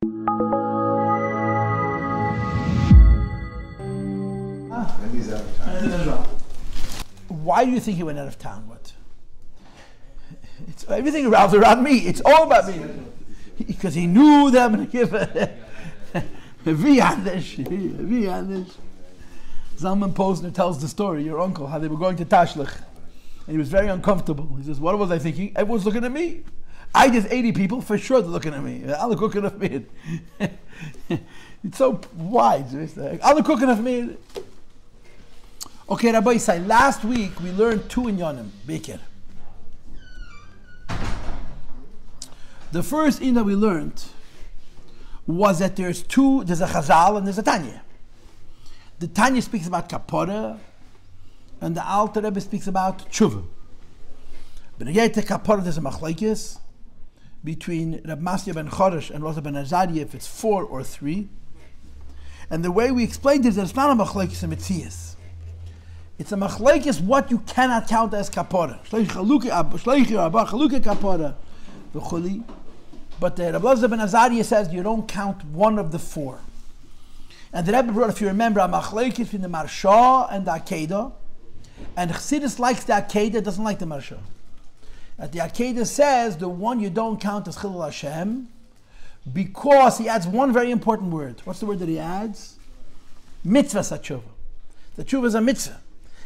Why do you think he went out of town? What? It's everything revolves around me. It's all about me. Because he knew that I'm going to give a Zalman Posner tells the story, your uncle, how they were going to Tashlich. And he was very uncomfortable. He says, what was I thinking? Everyone's looking at me. I just 80 people, for sure they're looking at me. Alle gucken auf mir. It's so wide. Alle gucken auf mir. Okay, Rabbi Yisai, last week we learned two inyanim, Beker. The first in that we learned was that there's a Chazal and there's a Tanya. The Tanya speaks about Kapara, and the Alter Rebbe speaks about Teshuva. But again, to Kapara, there's a machlekes between Rab Masya ben Choresh and Rosa ben Azariah if it's 4 or 3. And the way we explained it is that it's not a machlekes in Mitzias. It's a machlekes what you cannot count as Kapara. But the Rabbi ben Azariah says you don't count one of the 4. And the Rebbe brought, if you remember, a machlekes between the Marsha and the Akedah. And Chassidus likes the Akedah, doesn't like the Marsha. And the Akedah says the one you don't count as Chilul Hashem because he adds one very important word. What's the word that he adds? Mitzvah Teshuva. The Teshuva is a mitzvah.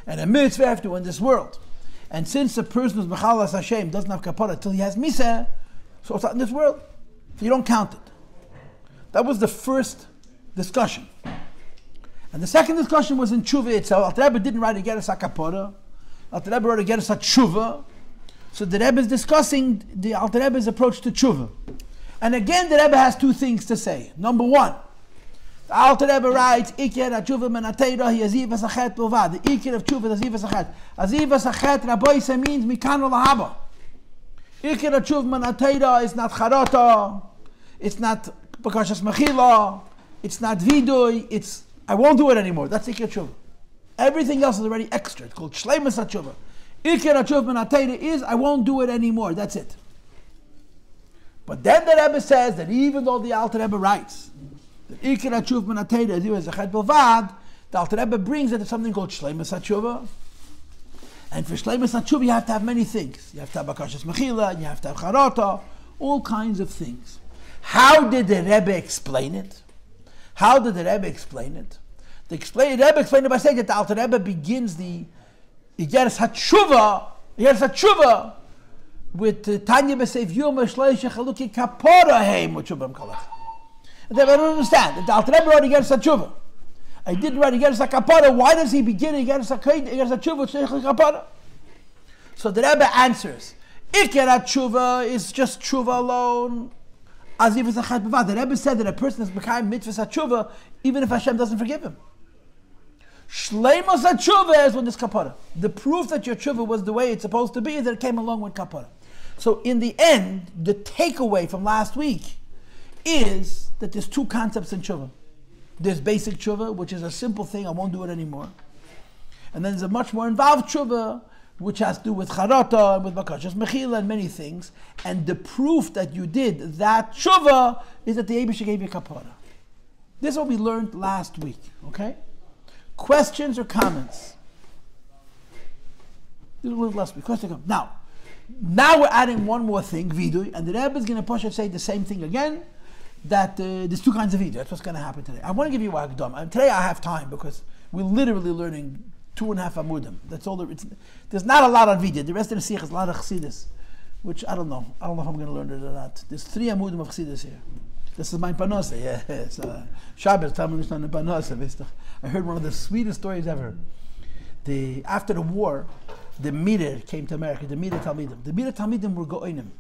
And a mitzvah have to do in this world. And since a person who's Mechalas Hashem doesn't have Kapara until he has Misa, so it's not in this world. So you don't count it. That was the first discussion. And the second discussion was in Tshuva itself. Alter Rebbe didn't write a Geras HaKapara. Alter Rebbe wrote a Geras HaTshuva. So the Rebbe is discussing the Alter Rebbe's approach to Tshuva. And again, the Rebbe has two things to say. Number one, the Alter Rebbe writes, Iker HaTshuva Menatera hi Aziv HaSachet Bovad. The Iker of Tshuva is Aziv HaSachet. Aziv HaSachet, Rabbi Yisai means Mikano Lahaba. Iker HaTshuva Menatera is not Charata. It's not Bakashas Mechila. It's not Vidui. It's I won't do it anymore. That's Iker Tshuva. Everything else is already extra. It's called Shleimus HaTshuva. Iker HaTshuva Menatera is I won't do it anymore. That's it. But then the Rebbe says that even though the Alter Rebbe writes that Iker HaTshuva Menatera is Zachet Bovad, the Alter Rebbe brings it to something called Shleimus HaTshuva. And for Shleimus HaTshuva you have to have many things. You have to have Bakashas Mechila, you have to have Charata, all kinds of things. How did the Rebbe explain it? How did the Rebbe explain it? The Rebbe explained it by saying that the Alter Rebbe begins the Igeres HaTshuva with Tanya B'Seif Yom Shleish Chaluki Kapara Heim with Shubam Kalach. And they don't understand that the Alter Rebbe wrote Igeres HaTshuva. I didn't write Igeres HaKapara. Why does he begin Igeres HaTshuva with Shleish Kapara? So the Rebbe answers, Iker HaTshuva is just Tshuva alone. The Rebbe said that a person is become mitzvah Teshuva even if Hashem doesn't forgive him. Shleimus HaTshuva is when there's kapara. The proof that your tshuva was the way it's supposed to be is that it came along with kapara. So in the end, the takeaway from last week is that there's two concepts in tshuva. There's basic tshuva, which is a simple thing, I won't do it anymore. And then there's a much more involved tshuva, which has to do with charata, and with bakashas mechila, and many things. And the proof that you did that tshuva is that the Eibusha gave you kapara. This is what we learned last week, okay? Questions or comments? This was last week. Question come. Now we're adding one more thing, Vidui, and the Rebbe is going to push and say the same thing again, that there's two kinds of Vidui. That's what's going to happen today. I want to give you a Hagdam. Today I have time because we're literally learning 2.5 amudim. That's all there's not a lot on Vidya. The rest of the Sicha is a lot of Chassidus, which I don't know. I don't know if I'm going to learn it or not. There's 3 amudim of Chassidus here. This is my panosa. Yeah, it's Shabbos. I heard one of the sweetest stories ever. After the war, the Mirer came to America. The Mirer Talmidim. The Mirer Talmidim were go'inim.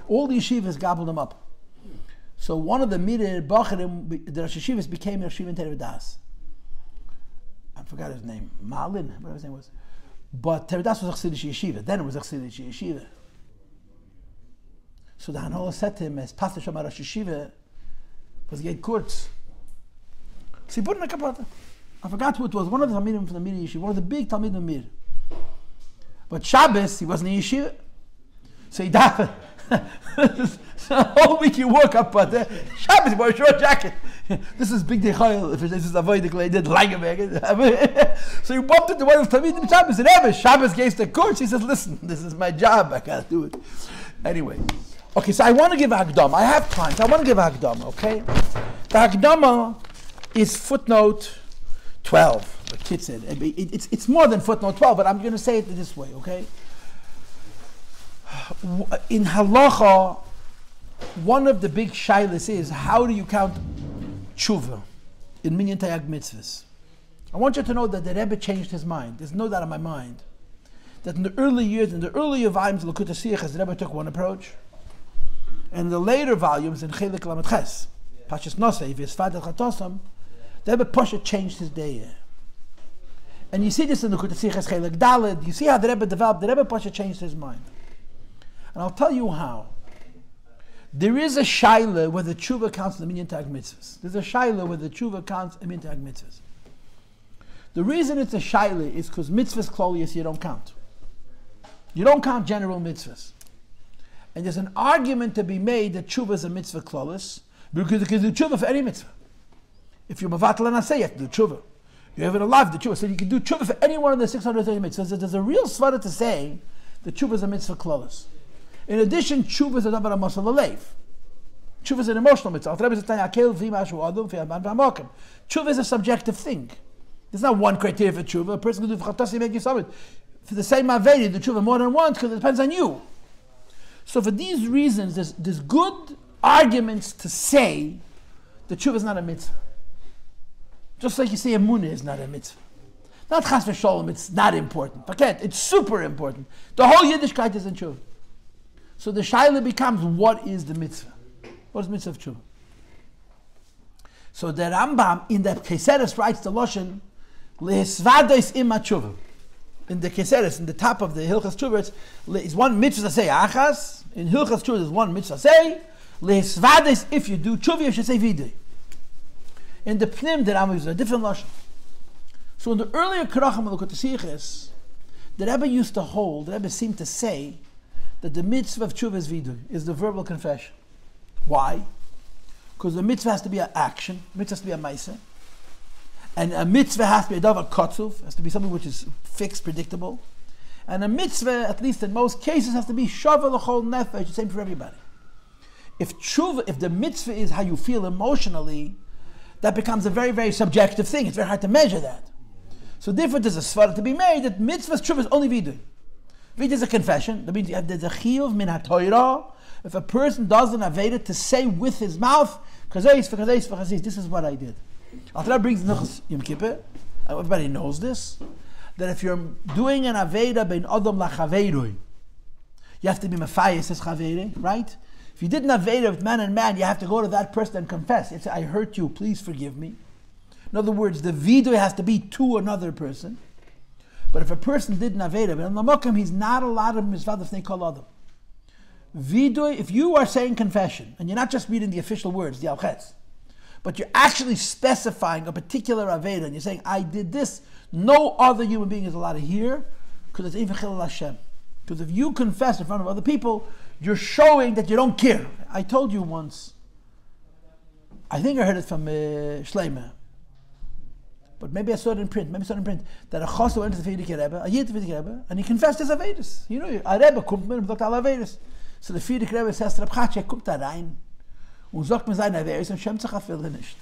All the yeshivas gobbled them up. So one of the Mirer Bacharim, the Rosh Yeshivas, became Rosh Yeshiva in Terevidas. I forgot his name, Malin, whatever his name was. But Teredas was a Chassidish yeshiva. Then it was a Chassidish yeshiva. So the Hanola said to him, as Pastor Shomar Rosh Yeshiva was get kurz. So he put in a kapata. I forgot who it was. One of the Talmidim from the Mir yeshiva. One of the big Talmidim Mir. But Shabbos, he wasn't in yeshiva. So he davened. So a whole week you work up, but Shabbos you wear a short jacket. This is big dechayil. If this is avoiding, I did lange. So you bumped into one of the Talmidim Shabbos, and Rebbe Shabbos gave the court. She says, "Listen, this is my job. I gotta do it." Anyway, okay. So I want to give a Hakdama. I have time, so I want to give a Hakdama. Okay, the Hakdama is footnote 12. The kid said it's more than footnote 12, but I'm going to say it this way. Okay. In halacha, one of the big shaylas is how do you count tshuva in minyan tayag mitzvahs? I want you to know that the Rebbe changed his mind. There's no doubt in my mind that in the early years, in the earlier volumes of Likutei Sichos, the Rebbe took one approach, and in the later volumes in Chelik Lamed Ches, Pashas Nosei, V'Yisvad Chatosam, the Rebbe Pasha changed his day. And you see this in the Likutei Sichos Chelik Daled. You see how the Rebbe developed. The Rebbe Pasha changed his mind. And I'll tell you how. There is a shaila where the tshuva counts in the minyan tag mitzvahs. There's a shaila where the tshuva counts in minyan tag mitzvahs. The reason it's a shaila is because mitzvahs klolius you don't count. You don't count general mitzvahs. And there's an argument to be made that tshuva is a mitzvah klolius because you can do tshuva for any mitzvah. If you're mavatal and asay, you have to do tshuva. You have it alive, the tshuva. So you can do tshuva for any one of the 630 mitzvahs. So there's a real svara to say that tshuva is a mitzvah klolius. In addition, tshuva is a davar masal aleif. Tshuva is an emotional mitzvah. Tshuva is a subjective thing. There's not one criteria for tshuva. A person can do v'chatasi make you something. For the same avedi, the tshuva more than once because it depends on you. So for these reasons, there's good arguments to say that tshuva is not a mitzvah. Just like you say emunah is not a mitzvah. Not chas v'sholem, it's not important. Forget, it's super important. The whole Yiddishkeit is in tshuva. So the shaila becomes, what is the mitzvah? What is mitzvah of tshuva? So the Rambam in the Keseres writes the Loshen, lehisvados ima tshuva. In the Keseres, in the top of the Hilchas Tshuva, it's one mitzvah say achas. In Hilchas Tshuva, there's one mitzvah say lehisvados. If you do tshuva, you should say vidui. In the Pnim, the Rambam uses a different Loshen. So in the earlier Karachim of Likutei Sichos, the Rebbe used to hold, the Rebbe seemed to say that the mitzvah of tshuva is vidui, is the verbal confession. Why? Because the mitzvah has to be an action, mitzvah has to be a maaseh, and a mitzvah has to be a davar kotzuv, has to be something which is fixed, predictable, and a mitzvah, at least in most cases, has to be shava l'chol nefesh, the same for everybody. If tshuva, if the mitzvah is how you feel emotionally, that becomes a very, very subjective thing. It's very hard to measure that. So therefore, there's a svara to be made that mitzvah's tshuva is only vidui. Vidui is a confession. That means there's a chiyuv min haTorah. If a person does an aveda to say with his mouth, this is what I did. Alter brings Nechus Yom Kippur. Everybody knows this. That if you're doing an aveda ben adam lachaveiroi, you have to be mefayis as chaveiroi, right? If you did an aveda with man and man, you have to go to that person and confess. It's, I hurt you, please forgive me. In other words, the vidui has to be to another person. But if a person did an aveda, but on the makam, he's not allowed to mitzvah if they call adam. Vidui, if you are saying confession, and you're not just reading the official words, the alchetz, but you're actually specifying a particular aveda, and you're saying, I did this, no other human being is allowed to hear, because it's even chilul Hashem. Because if you confess in front of other people, you're showing that you don't care. I told you once, I think I heard it from Shleimer, but maybe I saw it in print, that a chassid went to the Vidui Rebbe, a yid to the Vidui Rebbe, and he confessed his avedas. You know, a Rebbe kommt mit und sagt alle avedas. So the Vidui Rebbe says to Reb Chatzke, kommt da rein und sagt mir seine avedas und schämt sich auf viele nicht.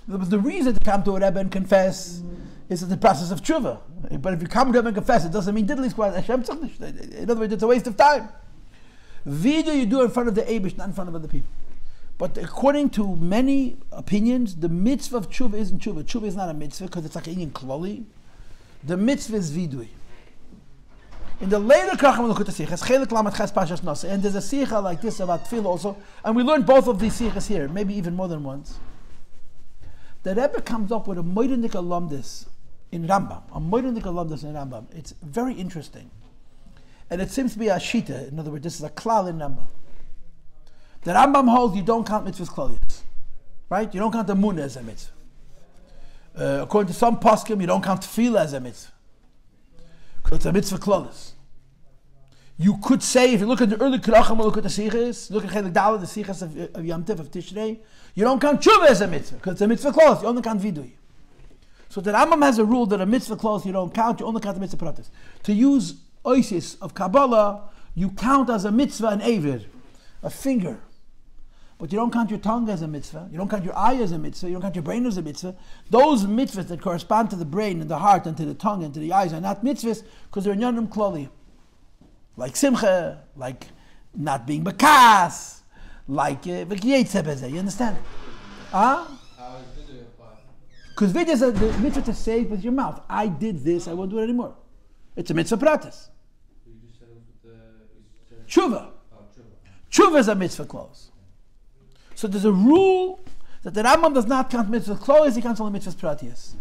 The reason to come to a Rebbe and confess is the process of tshuva. But if you come to him and confess, it doesn't mean diddly squad. In other words, it's a waste of time. Vidui you do in front of the Eibush, not in front of other people. But according to many opinions, the mitzvah of tshuva isn't tshuva. Tshuva is not a mitzvah because it's like an inyan kloli. The mitzvah is vidui. In the later Krachim of Likutei Sichos, Chelik Lamed Ches Pashas Nosei, and there's a Sicha like this about Tefillah also, and we learned both of these Sichas here, maybe even more than once. The Rebbe comes up with a moedenik alumnus in Rambam. A moedenik alumnus in Rambam. It's very interesting. And it seems to be a shita. In other words, this is a klal in Rambam. The Rambam holds you don't count mitzvahs klolius. Right? You don't count the moon as a mitzvah. According to some poskim, you don't count tefillah as a mitzvah. Because it's a mitzvah klolius. You could say, if you look at the early Kerachim, look at the Sichos, look at Chelik Dalet, the Sichos of Yom Tov, of Tishrei, you don't count Teshuva as a mitzvah, because it's a mitzvah clause, you only count Vidui. So the Rambam has a rule that a mitzvah clause you don't count, you only count the mitzvah pratis. To use oisis of Kabbalah, you count as a mitzvah an avid, a finger. But you don't count your tongue as a mitzvah, you don't count your eye as a mitzvah, you don't count your brain as a mitzvah. Those mitzvahs that correspond to the brain and the heart and to the tongue and to the eyes are not mitzvahs because they're nyonim klali. Like Simcha, like not being bakas, like you understand? Huh? Because vidya is the mitzvah to say with your mouth, I did this, I won't do it anymore. It's a mitzvah pratis. Teshuva. Teshuva is a mitzvah clause. So there's a rule that the Rambam does not count mitzvah clause, he counts only mitzvahs pratis.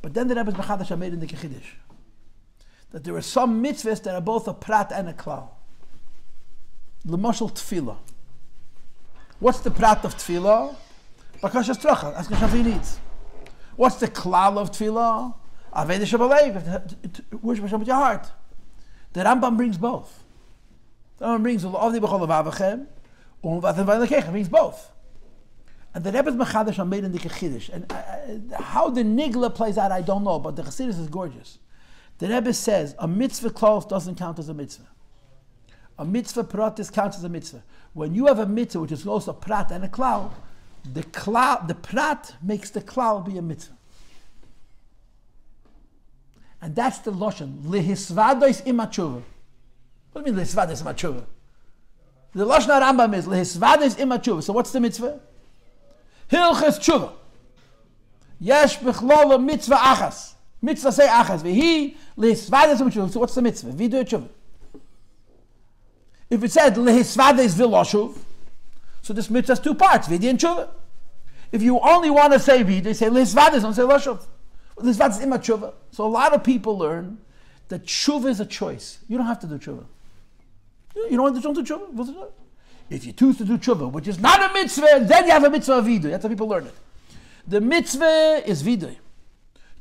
But then the Rebbe's Bechadash made in the Kiddush that there are some mitzvahs that are both a prat and a klal. L'moshel tefillah. What's the prat of tefillah? Bakashas tracha, ask Hashem for your needs. What's the klal of tefillah? Aveda shabalev, worship Hashem with your heart. The Rambam brings both. The Rambam brings l'ovdi b'chol avavachem, u'vatem v'alekechem, brings both. And the Rebbe's Mechadash are made in the Kiddush. And how the nigla plays out, I don't know, but the Chassidus is gorgeous. The Rebbe says a mitzvah clause doesn't count as a mitzvah. A mitzvah pratis counts as a mitzvah. When you have a mitzvah which is also a prat and a klal, the prat makes the klal be a mitzvah. And that's the lashon lehisvados imatshuva. What do you mean lehisvados imatshuva? The lashon Rambam is lehisvados imatshuva. So what's the mitzvah? Hilchas tshuva. Yesh bichlala mitzvah achas. Mitzvah say achas. Vehi lehisvados imatshuva. So what's the mitzvah? Vidui tshuva. If it said lehisvados viloshuv, so this mitzvah has two parts, vidui and tshuva. If you only want to say vidui, say lehisvados, don't say loshuv. Lehisvados ima tshuva. So a lot of people learn that tshuva is a choice. You don't have to do tshuva. You don't want to do tshuva? If you choose to do tshuva, which is not a mitzvah, then you have a mitzvah of vidui. That's how people learn it. The mitzvah is vidui.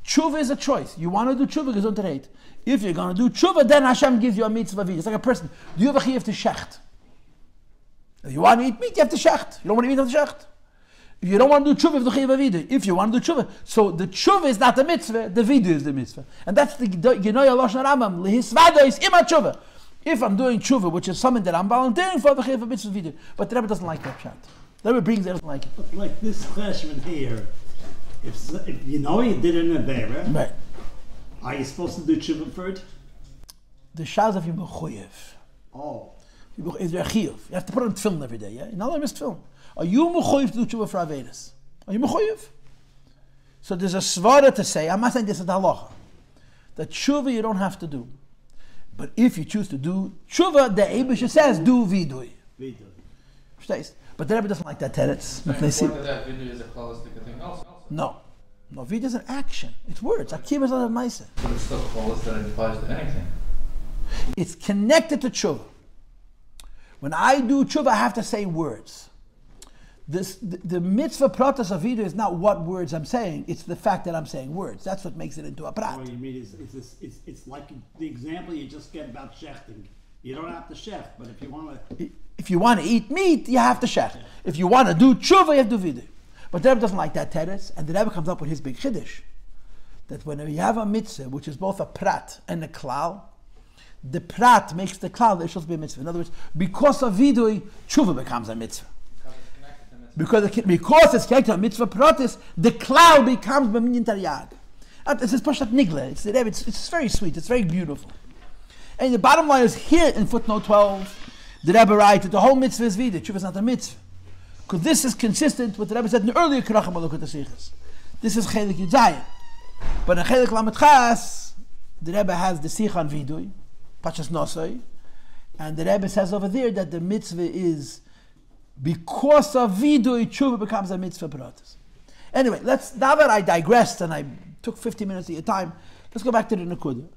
Tshuva is a choice. You want to do tshuva, gesundheit. If you're going to do tshuva, then Hashem gives you a mitzvah of vidui. It's like a person. Do you have a chiyuv to shecht? If you want to eat meat, you have to shecht. You don't want to eat, you have to shecht. If you don't want to do tshuva, you have to chiyuv of vidui. If you want to do tshuva, so the tshuva is not the mitzvah, the vidui is the mitzvah. And that's the Genoya Lashon Rambam. Lehisvado is ima tshuva. If I'm doing tshuva, which is something that I'm volunteering for, the chiyuv of mitzvah vidui. But the Rebbe doesn't like that pshat. The Rebbe brings it, doesn't like it. But like this question here, if you know you did an avera, right, are you supposed to do tshuva for it? The shaz of your mechuyev. Oh. Is there a chiyuv? You have to put on film every day, yeah? You're not allowed to miss film. Are you mechuyev to do tshuva for avedas? Are you mechuyev? So there's a svara to say, I'm not saying this is the halacha, that tshuva you don't have to do. But if you choose to do tshuva, the Eibusha says, do vidui. Vidui. But the Rebbe doesn't like that teretz. The point of that vidui is a holistic thing also. No. No, vidui is an action. It's words. Akiva is not a ma'aseh. But it's still holistic that it applies to anything. It's connected to tshuva. When I do tshuva, I have to say words. The mitzvah pratas of vidui is not what words I'm saying, it's the fact that I'm saying words. That's what makes it into a prat. What you mean is it's like the example you just get about shechting. You don't have to shecht, but if you want to eat meat, you have to shecht. If you want to do tshuva, you have to do vidui. But the Rebbe doesn't like that teretz, and the Rebbe comes up with his big chiddush, that whenever you have a mitzvah, which is both a prat and a klal, the prat makes the klal, there should be a mitzvah. In other words, because of vidui, tshuva becomes a mitzvah. Because it's connected to a mitzvah pratis, the klal becomes b'minyan taryag. This is pashat nigla. It's very sweet. It's very beautiful. And the bottom line is here in footnote 12, the Rebbe writes that the whole mitzvah is vidui. Tshuva is not a mitzvah. Because this is consistent with what the Rebbe said in the earlier Kerachim Likutei Sichos. This is Chelik Yudzayin. But in Chelik Lamed Chas, the Rebbe has the Sicha on Vidui, Pachas Nosoi, and the Rebbe says over there that the mitzvah is because of Vidui, Tshuva becomes a mitzvah pratis. Anyway, now that I digressed and I took 50 minutes of your time, let's go back to the Nekuda.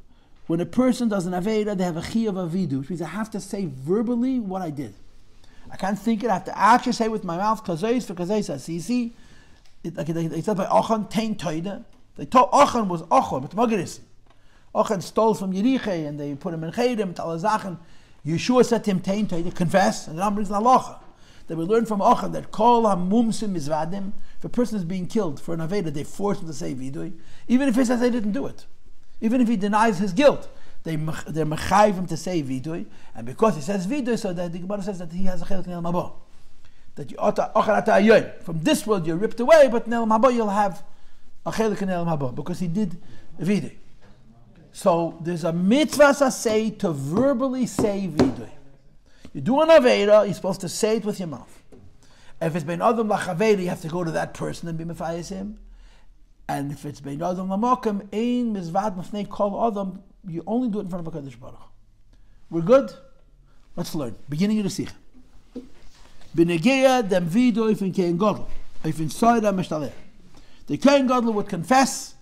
When a person does an Aveda, they have a Chiyuv of Vidui, which means I have to say verbally what I did. I can't think it, I have to actually say with my mouth, Kazeis for Kazeis, Asisi. It's said by Ochan, Tein Toida. They told Ochan was Ochan, but Magaris. Ochan stole from Yeriche and they put him in Chedim, Talazachen. Yeshua said to him, to confess, and the Ram brings an halacha that we learn from Achad that kol hamumsim mizvadim. If a person is being killed for an aveda, they force him to say vidui, even if he says they didn't do it, even if he denies his guilt, they're mechayiv him to say vidui, and because he says vidui, so that the Gemara says that he has a chelik in el mabo. That from this world you're ripped away, but in el mabo you'll have a chelik in el mabo because he did vidui. So there's a mitzvah say to verbally say vidui. You do an aveda, you're supposed to say it with your mouth. If it's bein adam lachaveda, you have to go to that person and be mefayis him. And if it's bein adam lamokim, ein mizvad mafnei kol adam, you only do it in front of HaKadosh Baruch. We're good? Let's learn. Beginning of the Sicha. B'negeya dem vido if in kein godel, if in soida meshtaleh. The kein godel would confess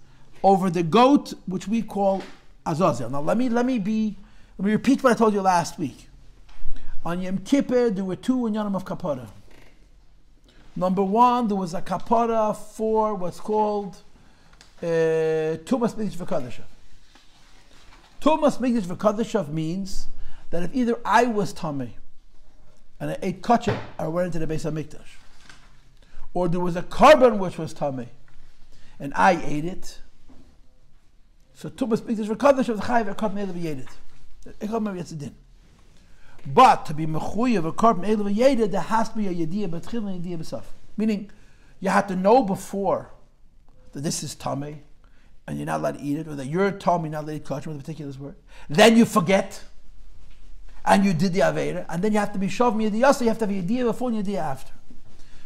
over the goat, which we call azazel. Now let me repeat what I told you last week. On Yom Kippur, there were two inyanim of kapara. Number one, there was a kapara for what's called Tumas Mikdash V'Kadeshav. Tumas Mikdash V'Kadeshav means that if either I was tummy and I ate kosher, I went into the Beis HaMikdash, or there was a carbon which was tummy and I ate it, so Tumas Mikdash V'Kadeshav the chayiv ekad me'elav yedid. Ekad me'elav yetzidin. But to be mechuyev a carbon me'elav yedid, there has to be a yediyah b'tchil and yediyah b'saf. Meaning, you have to know before that this is tummy and you're not allowed to eat it, or that you're tummy, not allowed to eat kosher with a particular word. Then you forget and you did the Aveda, and then you have to be Shav Yediyah, so you have to have a Yediyah before and Yediyah after.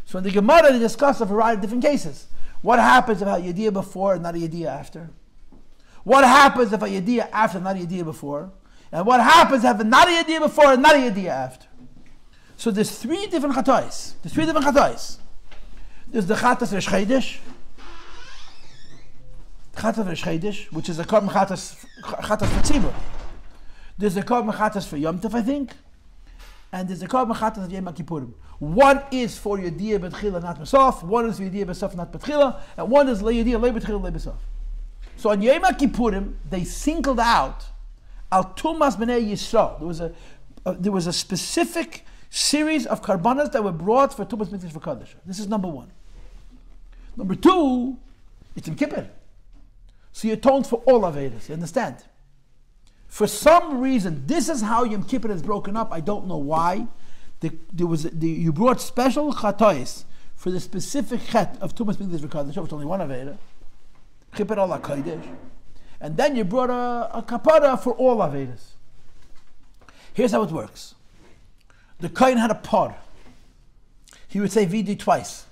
So in the Gemara they discuss a variety of different cases. What happens if a Yediyah before and not a Yediyah after? What happens if a Yediyah after and not a Yediyah before? And what happens if not a Yediyah before and not a Yediyah after? So there's three different Chatais. There's the Chatas Resh Chodesh, which is a Korban Chatas for Tzibur. There's a Korban Chatas for Yom Tov, I think, and there's a Korban Chatas of Yom Kippurim. One is for Yediyah B'Tchila, not B'Sof. One is for Yediyah B'Sof, not B'Tchila, and one is Yediyah Le B'Tchila, Le B'Sof. So on Yom Kippurim, they singled out Al Tumas B'nei Yisrael. There was a specific series of karbanas that were brought for Tumas Mikdash V'Kadosh. This is number one. Number two, it's in Kippur. So you atoned for all Avedas, you understand? For some reason, this is how Yom Kippur is broken up. I don't know why. You brought special chatois for the specific chet of Tumas Mikdash V'Kadosh, which only one Aveda, Kippur al HaKodesh, and then you brought a kapara for all Avedas. Here's how it works. The Kohen had a pod. He would say Vidui twice.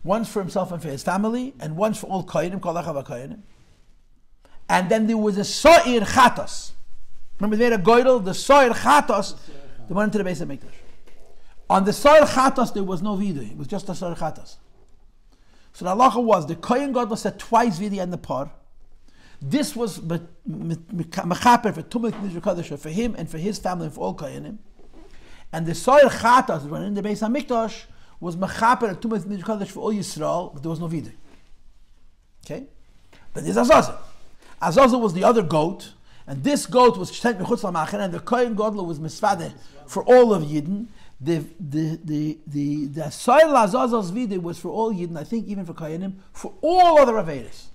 Once for himself and for his family, and once for all Kohenim, Kol Achav HaKohenim. And then there was a So'ir Chatos. Remember they had a Goydel, the So'ir Chatos, they went into the Beis HaMikdash. On the So'ir Chatos there was no Vidui, it was just a So'ir Chatos. So the halacha was, the Kohen Gadol said twice Vidui in the pod. This was Mechaper for Tumas Mikdash V'Kadosh, for him and for his family and for all Kohenim. And the So'ir Chatos, when in the Beis HaMikdash, was Mechaper at Tumas Mikdash V'Kadosh for all Yisrael, but there was no Vidui. Okay? But there's Azazel. Azazel was the other goat, and this goat was sent mechutz l'machane, and the Kohen Gadol was misfadeh for all of Yidden. The Soil Azazel's Vidui was for all Yidden, I think even for Kohenim, for all other Avedas.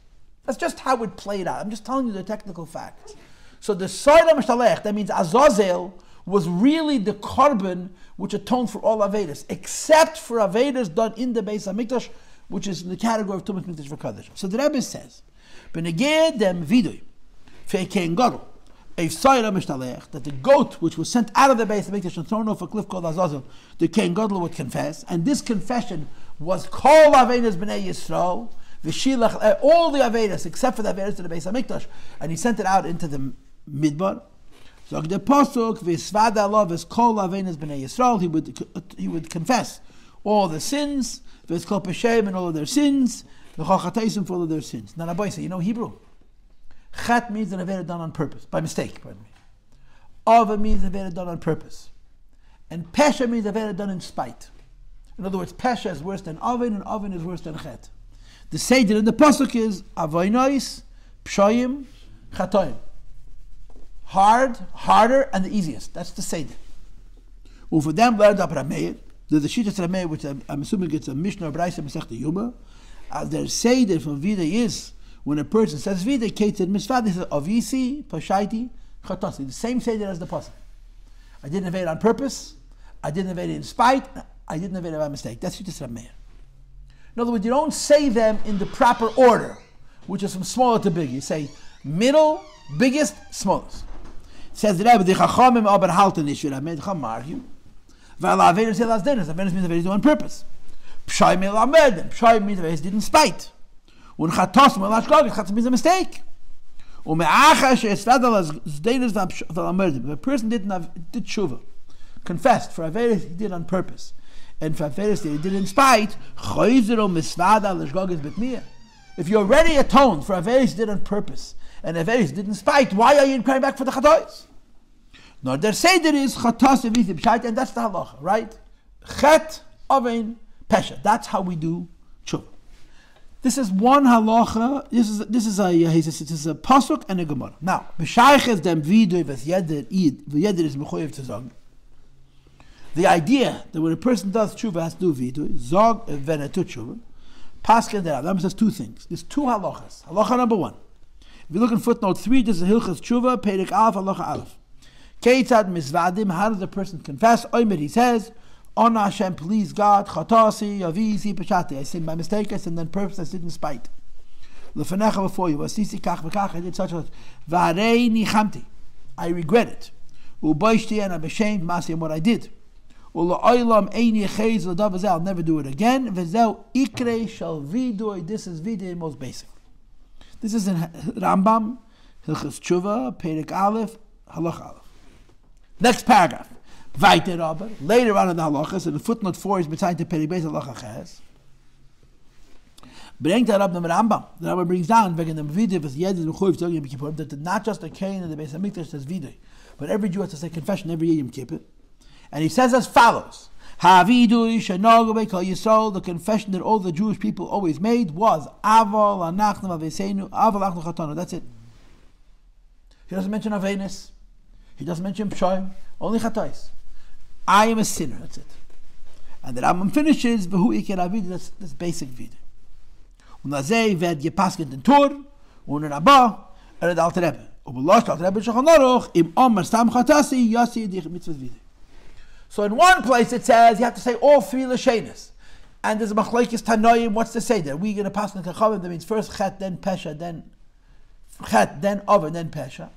That's just how it played out. I'm just telling you the technical facts. So the Soil HaMishtalech, that means Azazel was really the korban which atoned for all Avedas, except for Avedas done in the Beis HaMikdash, which is in the category of Tumas Mikdash V'Kadosh. So the Rebbe says, B'negeh dem vidui, fe'kein gadol, a soira mishtalech, that the goat which was sent out of the Beis HaMikdash and thrown off a cliff called Azazel, the kein gadol would confess, and this confession was kol avedas b'nei Yisrael, v'shilach, all the avedas except for the avedas to the Beis HaMikdash, and he sent it out into the midbar. So the pasuk v'svada alav is kol avedas b'nei Yisrael, he would confess all the sins, v'skol peshem and all of their sins, the chachataisim for all of their sins. Now, Rabbi say, you know Hebrew? Chat means an avera done on purpose, by mistake, pardon me. Ava means an avera done on purpose. And pesha means an avera done in spite. In other words, pesha is worse than avin, and avin is worse than chet. The seder in the pasuk is avoinois, pshayim, chatoim. harder, and the easiest. That's the Seder. And for them, learned up Rameir. The Shita Rameir, which I'm assuming it's a Mishnah or Braisa Masechta Yuma. As their Seder from Vidui is, when a person says Vidui, Ketzed Mitzvah, this is Avisi, Pashaiti, Chatasi. The same Seder as the Pasuk. I didn't evade on purpose. I didn't evade in spite. I didn't evade by mistake. That's Shita Rameir. In other words, you don't say them in the proper order, which is from smaller to big. You say middle, biggest, smallest. It says the Rebbe, the Chachamim aber halten nicht, wir haben Chacham argue. Weil Averis is last dinners. Averis means Averis do on purpose. Pshay me lamed. Pshay means Averis did in spite. Und Chatos me lashkog. Chatos means a mistake. Und me'acha she'esvadal as dinners v'lamed. If a person did tshuva, confessed for Averis he did on purpose, and for Averis he did in spite, choyzero misvadal lashkog is betmiyah. If you already atoned for Averis he did on purpose, and Averis did in spite, why are you crying back for the Chatos? No, their Seder is Chatos Avisi B'Shait, and that's the halacha, right? Chet Ovein Pesha. That's how we do tshuva. This is one halacha. This is a pasuk and a gemara. Now, B'Shayches dem Vidui v'Yeder is mechoyev to zog. The idea that when a person does tshuva has to do Vidui, zog venetu tshuva. Pasuk and the Rambam says two things. There's two halachas. Halacha number one. If you look in footnote 3, this is Hilchas Tshuva, Perek Aleph, Halacha Aleph. Keitzad misvadim, how does the person confess? Oimer, he says, On Hashem, please God, Chatasi, Avisi, Peshati. I sinned by mistake, I sinned on purpose, I sinned in spite. L'fanecha before you, Vasisi kach v'kach, I did such a V'arei nichamti. I regret it. U'boishti, and I'm ashamed, Masi, what I did. U'la'olam eini chez l'dav v'zeh, I'll never do it again. V'zeh ikre shal vidui, this is vidui, most basic. This is in Rambam, Hilchas Tshuva, Perek Aleph, Halach Aleph. Next paragraph. Weiter aber, later on in the halachas, and the footnote 4 is beside the Perek Beis Halacha Ches. Bringt that up the Rambam. The Rambam brings down, wegen dem Vidui, was jeder mechuyev zu Yom Kippur, that not just a Kain in the Beis HaMikdash says Vidui, but every Jew has to say confession every Yom Kippur. And he says as follows: Havidui shenogu beKol Yisrael. The confession that all the Jewish people always made was Aval Anachnu Avesenu Aval Achnu Chatanu. That's it. He doesn't mention Avenis. He doesn't mention Pshoim. Only Chatais. I am a sinner. That's it. And the Rambam finishes V'hu Iker Avid. That's basic Vid. Unazei ved Yepasket den Tur und Rabba Ered Alter Rebbe. Ubelosh Alter Rebbe Shulchan Aruch Im Omer Stam Chatasi Yasi Dich Mitzvah Vid. So in one place it says you have to say all three Lashenas. And there's a Machlokes Tanoim, what's to say there? We're going to pass in the Kachavim, that means first Chet, then Pesha, then Chet, then Oven, then Pesha.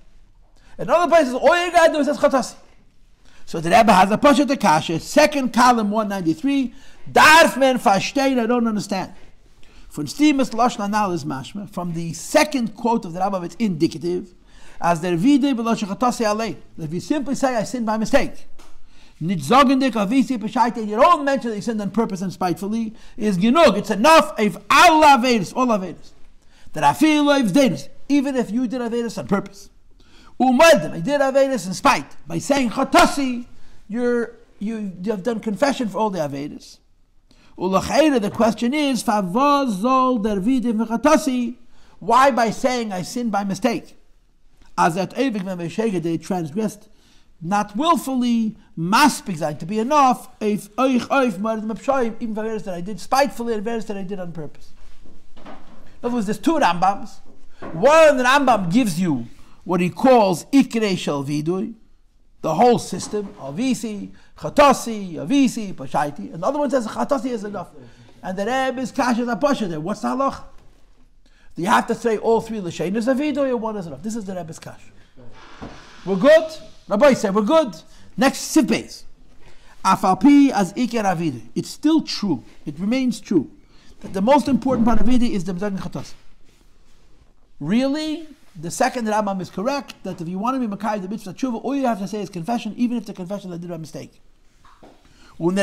In other places, all you got to do is says Chatasi. So the Rebbe has a Pasha to Kasha, second column 193, Darf men verstehen, I don't understand. From Stimus Lashon Anal is Mashma, from the second quote of the Rebbe, it's indicative, as der Vidui v'Lashon Chatasi Alei. If you simply say, I sinned by mistake, Nit zogendik avisi peshaite, you don't mention that you sinned on purpose and spitefully, is genug. It's enough if all avedis, that I feel like avedis, even if you did avedis on purpose. Umadem, I did avedis in spite. By saying chatasi, you have done confession for all the avedis. Ulachayra, the question is, favazol der vidim v'chatasi, why by saying I sinned by mistake? As that evig v'meshega, they transgressed not willfully, maspik to be enough, if even for verses that I did spitefully and verses that I did on purpose. In other words, there's two Rambams. One, the Rambam gives you what he calls Ikrei Shel Vidui, the whole system, Avisi, Chatasi, Avisi, Pashaiti. And the other one says Chatasi is enough. And the Rebbe is Kasha Pasha there. What's the halach? Do you have to say all three Lashenas of Vidui or one is enough? This is the Rebbe's Kasha. We're good? Rabbi said, we're good. Next sipes. Afalpi as Iker Avidi. It's still true. It remains true. That the most important part of Avidi is the Mzagin Chatas. Really, the second Rambam is correct, that if you want to be Makai the Mitzvah Teshuva, all you have to say is confession, even if the confession I did by mistake. And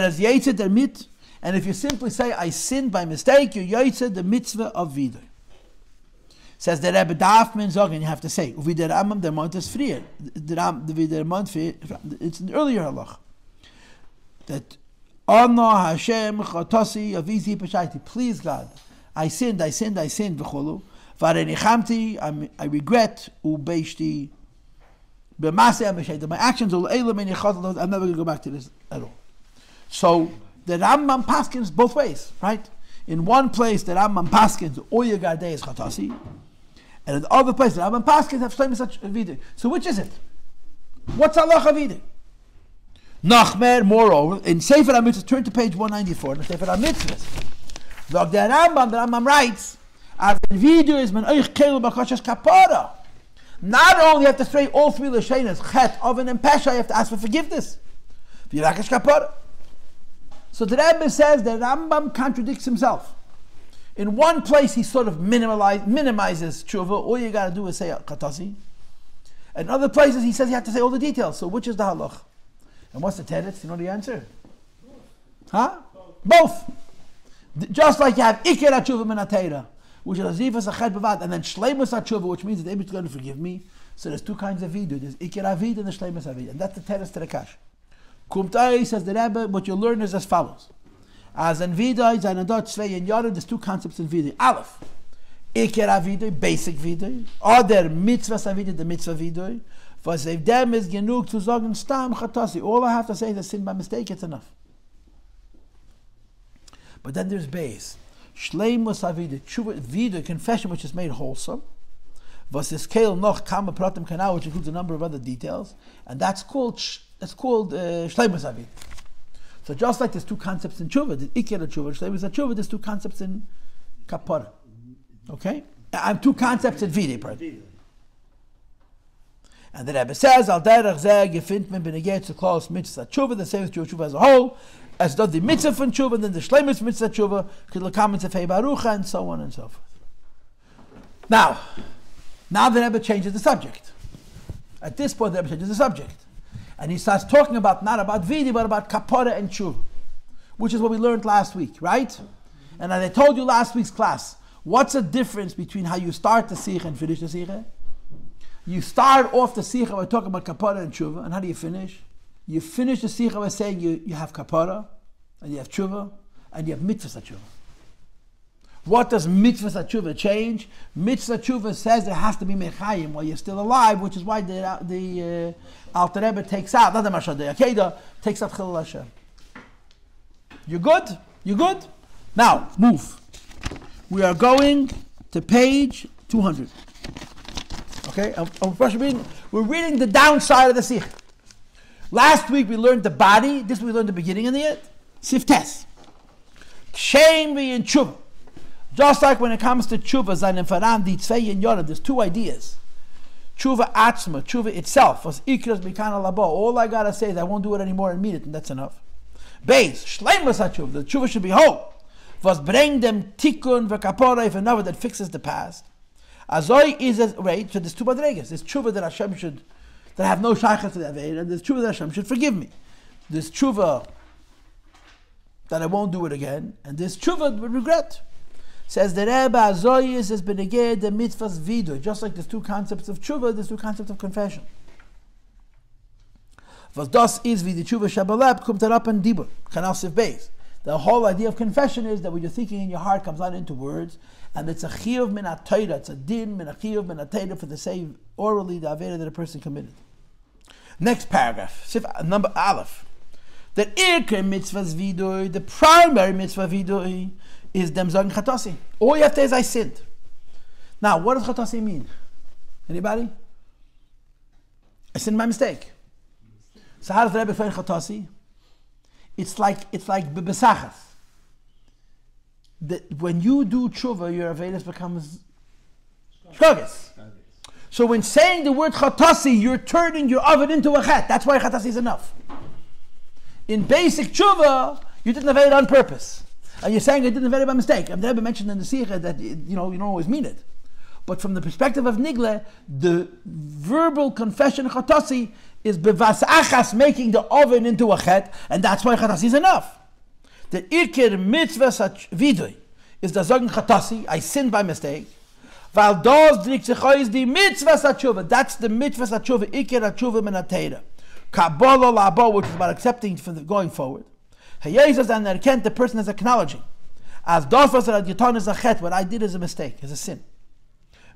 if you simply say, I sinned by mistake, you're Yaitze the Mitzvah of Vidui. Says the Rebbe darf men sagen, you have to say, wie der Rambam der Mond ist frier. It's an earlier halach. That Ana Hashem Chatasi Avisi Peshaiti. Please God, I sinned, v'cholu. V'arenichamti, I regret, ubeishti, My actions will I'm never going to go back to this at all. So the Rambam paskins both ways, right? In one place the Rambam paskins Oya Gardei is Chatasi, and in the other place the Rambam paskins have Shleimus Vidui. So which is it? What's halacha Vidui? Nachmer, moreover, in Sefer HaMitzvahs, turn to page 194, in Sefer HaMitzvahs. The Rambam writes, as in Vidui is men oich kelu b'koshes kapara. Not only you have to say all three l'shenas, chet, oven, and pesha, you have to ask for forgiveness. V'yirakesh kapara. So the Rebbe says that Rambam contradicts himself. In one place he sort of minimizes tshuva, all you got to do is say chatasi. In other places he says you have to say all the details. So which is the halach? And what's the teretz? You know the answer? Huh? Both. Just like you have ikir tshuva min ha-teira, which is azivas achet b'vad, and then shleimus tshuva, which means that Rebbe is going to forgive me. So there's two kinds of vidui. There's ikir avid and the shleimus avid, and that's the teretz to the kash. Kumtai says the Rebbe, what you learn is as follows. As in Vidui, Zainadot, Tzvei, and Yored, there's two concepts in Vidui. Aleph, Iker Vidui, basic Vidui. Other Mitzvah Vidui, the Mitzvah Vidui. For if them is genug to sagen Stam Chatasi. All I have to say is a sin by mistake, it's enough. But then there's base. Shleimus Vidui, Vidui, confession which is made wholesome. Was is Kael noch Kama Pratim Kanal, which includes a number of other details. And that's called Shleimus Avid. So just like there's two concepts in Tshuva, the Ikir Tshuva, Shleimus Tshuva, there's two concepts in Kapara. Okay? And two concepts in Vidui, pardon. And the Rebbe says, Al derech zeh gefindt men beneged zu klaus Mitzvah Tshuva, the same as Tshuva as a whole, as does the Mitzvah from Tshuva, then the Shleimus Mitzvah Tshuva, Kedlakam Mitzvah Barucha, and so on and so forth. Now the Rebbe changes the subject. At this point, the Rebbe changes the subject. And he starts talking about, not about Vidui, but about Kapara and Tshuva, which is what we learned last week, right? And as I told you last week's class, what's the difference between how you start the Sicha and finish the Sicha? You start off the Sicha by talking about Kapara and Tshuva, and how do you finish? You finish the Sicha by saying you have Kapara, and you have Tshuva, and you have Mitzvah Tshuva. What does Mitzvah Tshuva change? Mitzvah Tshuva says there has to be Mechayim while you're still alive, which is why the Alter Rebbe takes out, not the Mashal de Akeda, takes out Chilul Hashem. You good? You good? Now, move. We are going to page 200. Okay? We're reading the downside of the Sicha. Last week we learned the body, this week we learned the beginning and the end. Siftes. Kshem v'yin Tshuva. Just like when it comes to Tshuva, Zayin Faran, Di Tzvei and Yored, there's two ideas. Tshuva Atzma, Tshuva itself, was Ikras Mikana Labo. All I gotta say is I won't do it anymore and mean it, and that's enough. Beis, Shleimus HaTshuva, the Tshuva should be whole. Was bring them Tikkun v'Kapara, if another that fixes the past. Azoi is as, right, so there's two Madregas. There's Tshuva that Hashem should, that have no Shaykhas to the Aveir, and there's Tshuva that Hashem should forgive me. There's Tshuva that I won't do it again, and there's Tshuva with regret. Says the Rebbe, Azoyis has been again the mitzvahs vidui. Just like there's two concepts of tshuva, there's two concepts of confession. Was das is wie die tshuva shabalab kommt up in dibur, kanal sif beis. The whole idea of confession is that what you're thinking in your heart comes out into words, and it's a chiyuv min ha-teira, it's a din min ha-chiyuv min ha-teira for the same orally the avera that a person committed. Next paragraph, sif number aleph. The irke mitzvahs vidui, the primary mitzvah vidui, is them sagen chatasi. All you have to say is I sinned. Now, what does chatasi mean? Anybody? I sinned by mistake. So how does the Rebbe define chatasi? It's like bebesachas. That when you do tshuva, your avedus becomes shkogas. So when saying the word chatasi, you're turning your oven into a chet. That's why chatasi is enough. In basic tshuva, you didn't have it on purpose. And you're saying I didn't have it by mistake. And the Rebbe mentioned in the Sicha that you don't always mean it. But from the perspective of Nigle, the verbal confession chatasi is bevas achas, making the oven into a chet, and that's why chatasi is enough. The ikir mitzvah vidui is the sagen chatasi, I sinned by mistake. Val dos drik is the mitzvah tshuva. That's the mitzvah tshuva, ikir tshuva min ha-teira. Kabbalah labo, which is about accepting from going forward. Hayezas and erkent, the person is acknowledging. As dos was a is a chet, what I did is a mistake, is a sin.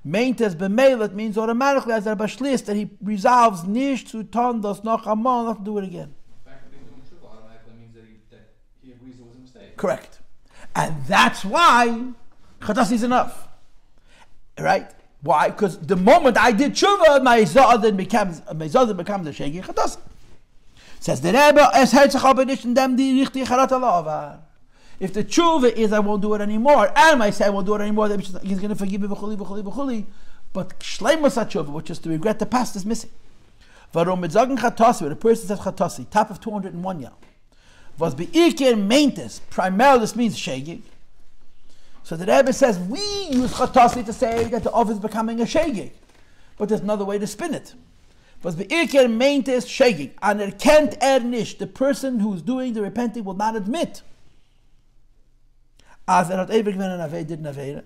Meintes b'meilet means automatically as a bashlis that he resolves nish to ton das noch amal, not to do it again. The fact that he's doing tshuva automatically means that he agrees it was a mistake. Correct. And that's why Chatasi is enough. Right? Why? Because the moment I did tshuva, my Zadin becomes a Shegi Chatasi. Says the Rebbe, es hält sich aber nicht in dem die richtige Charat Allah. If the tshuva is I won't do it anymore, and I say I won't do it anymore, then he's going to forgive me, but shleimus tshuva, which is to regret the past, is missing. Warum mit sagen Chatasi, when a person says Chatasi, top of 201 yah, was beikir meintes, primarily this means shegig. So the Rebbe says we use Chatasi to say that the oven is becoming a shegig, but there's another way to spin it. Was beikir meintes shegig, and erkennt nish, the person who's doing the repenting will not admit. As hat ewig wenn an did an Aveira,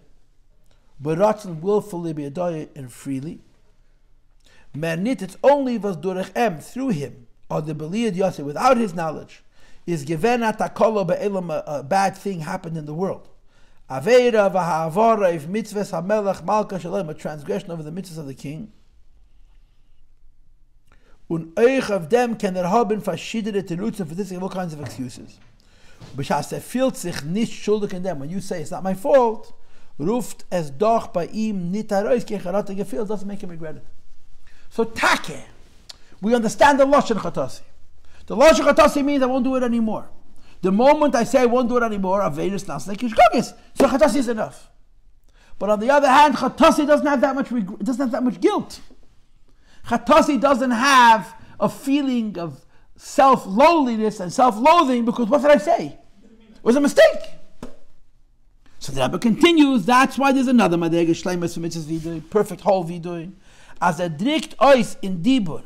but ratzen willfully be a and freely. Mer nit, it's only was durch through him, or the Beliad Yosef, without his knowledge, is given at a bad thing happened in the world. Aveira v'ha'avara if mitzvahs ha'melech malka shalom, a transgression over the mitzvahs of the king. Und euch of them can there haben verschiedene Terutzen, for this all kinds of excuses. B'shas feels sich nicht schuldig in them. When you say it's not my fault, ruft es doch bei ihm nit heraus, kein charate gefehlt, doesn't make him regret it. So take, we understand the Lashon Chatasi. The Lashon Chatasi means I won't do it anymore. The moment I say I won't do it anymore, Averis Nasnek Yishgogis. So Chatasi is enough. But on the other hand, Chatasi doesn't have that much doesn't have that much guilt. Chatasi doesn't have a feeling of self-lowliness and self-loathing because what did I say? It was a mistake. So the Rebbe continues, that's why there's another Madrege Shleimus from Mitzvah Vidui, perfect whole Vidui. As a drikt ois in Dibur,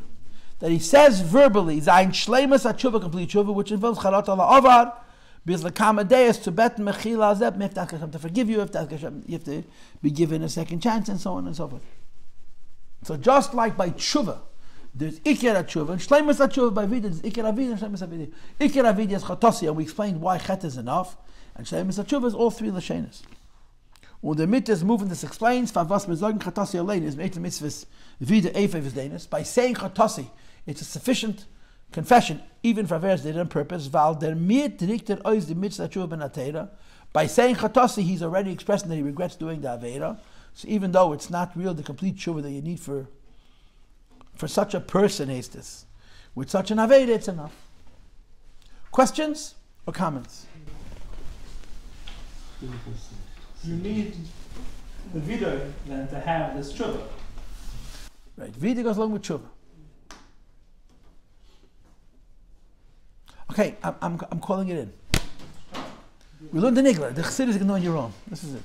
that he says verbally, Zayin Shleimus HaTshuva, complete Tshuva, which involves Charat Allah Avar, because the Kamadeus to bet Mechila Azeb, if that's Hashem to forgive you, if that's Hashem, you have to be given a second chance, and so on and so forth. So just like by Tshuva, there's Iker HaTshuva, and Shleimus HaTshuva by Vidui, there's Iker HaVidui and Shleimus HaVidui. Iker HaVidui is Chatasi, and we explained why Chet is enough, and Shleimus HaTshuva is all three Lashenas. Und der Mitte is moving, this explains, for was wir sagen Chatasi allein is made mitzvahs wieder Eifev is Denis. By saying Chatasi, it's a sufficient confession, even for Averis did on purpose, weil der mit richtet ois die Mitzvah Tshuva ben Atera. By saying Chatasi, he's already expressing that he regrets doing the Aveira. So even though it's not real the complete Tshuva that you need for such a person, is this. With such an Aveira, it's enough. Questions or comments? You need the Vidui then to have this tshuva. Right, Vidui goes along with tshuva. Okay, I'm calling it in. We learned the Nigla. The Chassid is ignoring your own. This is it.